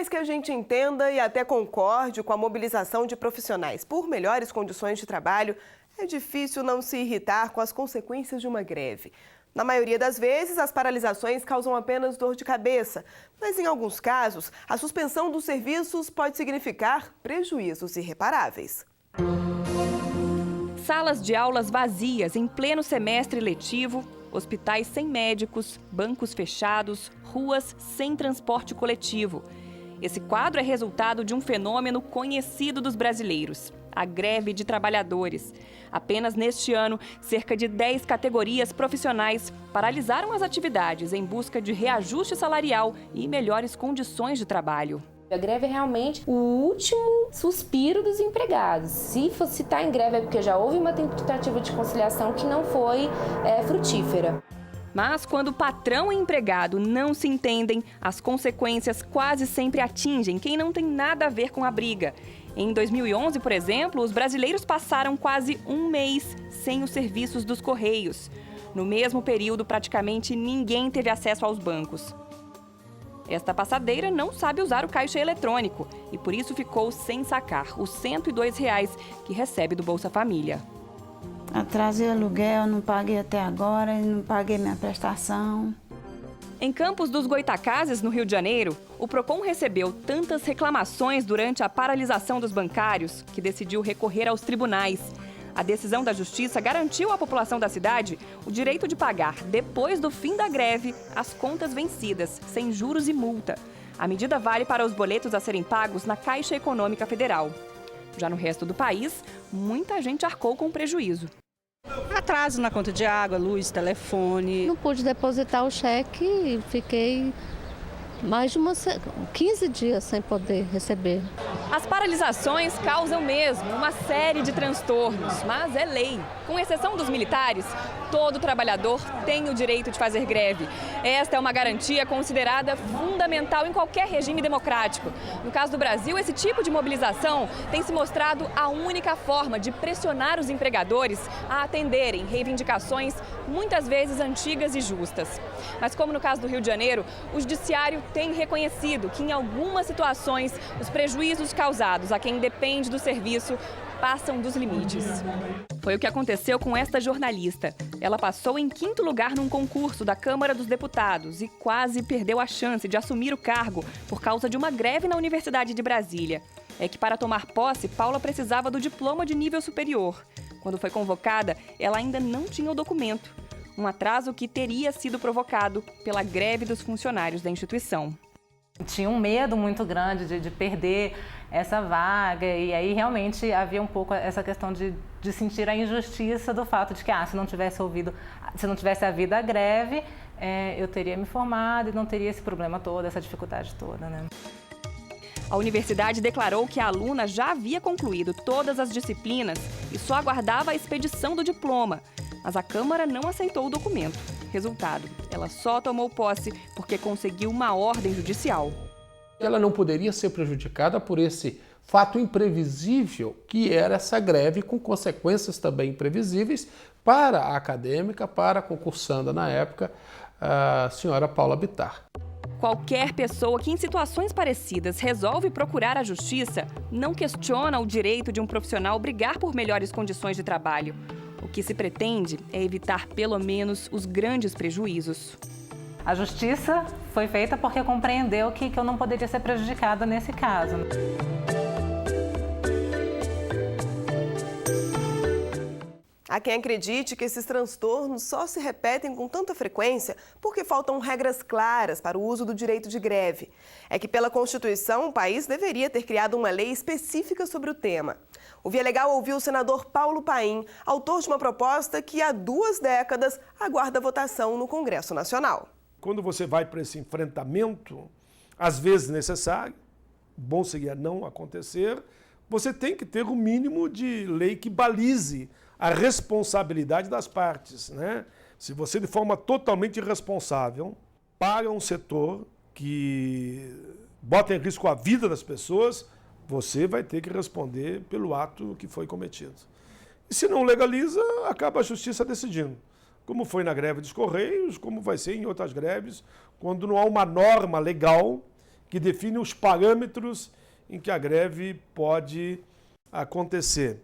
mais que a gente entenda e até concorde com a mobilização de profissionais por melhores condições de trabalho, é difícil não se irritar com as consequências de uma greve. Na maioria das vezes, as paralisações causam apenas dor de cabeça, mas em alguns casos, a suspensão dos serviços pode significar prejuízos irreparáveis. Salas de aulas vazias em pleno semestre letivo, hospitais sem médicos, bancos fechados, ruas sem transporte coletivo. Esse quadro é resultado de um fenômeno conhecido dos brasileiros, a greve de trabalhadores. Apenas neste ano, cerca de 10 categorias profissionais paralisaram as atividades em busca de reajuste salarial e melhores condições de trabalho. A greve é realmente o último suspiro dos empregados. Se está em greve é porque já houve uma tentativa de conciliação que não foi frutífera. Mas quando patrão e empregado não se entendem, as consequências quase sempre atingem quem não tem nada a ver com a briga. Em 2011, por exemplo, os brasileiros passaram quase um mês sem os serviços dos Correios. No mesmo período, praticamente ninguém teve acesso aos bancos. Esta passadeira não sabe usar o caixa eletrônico e por isso ficou sem sacar os R$ 102 que recebe do Bolsa Família. Atrasei aluguel, não paguei até agora, não paguei minha prestação. Em Campos dos Goytacazes, no Rio de Janeiro, o Procon recebeu tantas reclamações durante a paralisação dos bancários que decidiu recorrer aos tribunais. A decisão da Justiça garantiu à população da cidade o direito de pagar, depois do fim da greve, as contas vencidas, sem juros e multa. A medida vale para os boletos a serem pagos na Caixa Econômica Federal. Já no resto do país, muita gente arcou com prejuízo. Atraso na conta de água, luz, telefone. Não pude depositar o cheque e fiquei mais de 15 dias sem poder receber. As paralisações causam mesmo uma série de transtornos, mas é lei. Com exceção dos militares, todo trabalhador tem o direito de fazer greve. Esta é uma garantia considerada fundamental em qualquer regime democrático. No caso do Brasil, esse tipo de mobilização tem se mostrado a única forma de pressionar os empregadores a atenderem reivindicações muitas vezes antigas e justas. Mas como no caso do Rio de Janeiro, o judiciário tem reconhecido que em algumas situações os prejuízos causados a quem depende do serviço passam dos limites. Foi o que aconteceu com esta jornalista. Ela passou em 5º lugar num concurso da Câmara dos Deputados e quase perdeu a chance de assumir o cargo por causa de uma greve na Universidade de Brasília. É que para tomar posse, Paula precisava do diploma de nível superior. Quando foi convocada, ela ainda não tinha o documento. Um atraso que teria sido provocado pela greve dos funcionários da instituição. Tinha um medo muito grande de perder essa vaga e aí realmente havia um pouco essa questão de sentir a injustiça do fato de que se não tivesse havido a greve, eu teria me formado e não teria esse problema todo, essa dificuldade toda, né? A universidade declarou que a aluna já havia concluído todas as disciplinas e só aguardava a expedição do diploma. Mas a Câmara não aceitou o documento. Resultado, ela só tomou posse porque conseguiu uma ordem judicial. Ela não poderia ser prejudicada por esse fato imprevisível que era essa greve, com consequências também imprevisíveis para a acadêmica, para a concursanda na época, a senhora Paula Bittar. Qualquer pessoa que em situações parecidas resolve procurar a justiça não questiona o direito de um profissional brigar por melhores condições de trabalho. O que se pretende é evitar pelo menos os grandes prejuízos. A justiça foi feita porque compreendeu que eu não poderia ser prejudicada nesse caso. Há quem acredite que esses transtornos só se repetem com tanta frequência porque faltam regras claras para o uso do direito de greve. É que, pela Constituição, o país deveria ter criado uma lei específica sobre o tema. O Via Legal ouviu o senador Paulo Paim, autor de uma proposta que há 2 décadas aguarda votação no Congresso Nacional. Quando você vai para esse enfrentamento, às vezes necessário, bom seria não acontecer, você tem que ter o mínimo de lei que balize a responsabilidade das partes, né? Se você, de forma totalmente irresponsável, paga um setor que bota em risco a vida das pessoas, você vai ter que responder pelo ato que foi cometido. E se não legaliza, acaba a justiça decidindo. Como foi na greve dos Correios, como vai ser em outras greves, quando não há uma norma legal que define os parâmetros em que a greve pode acontecer.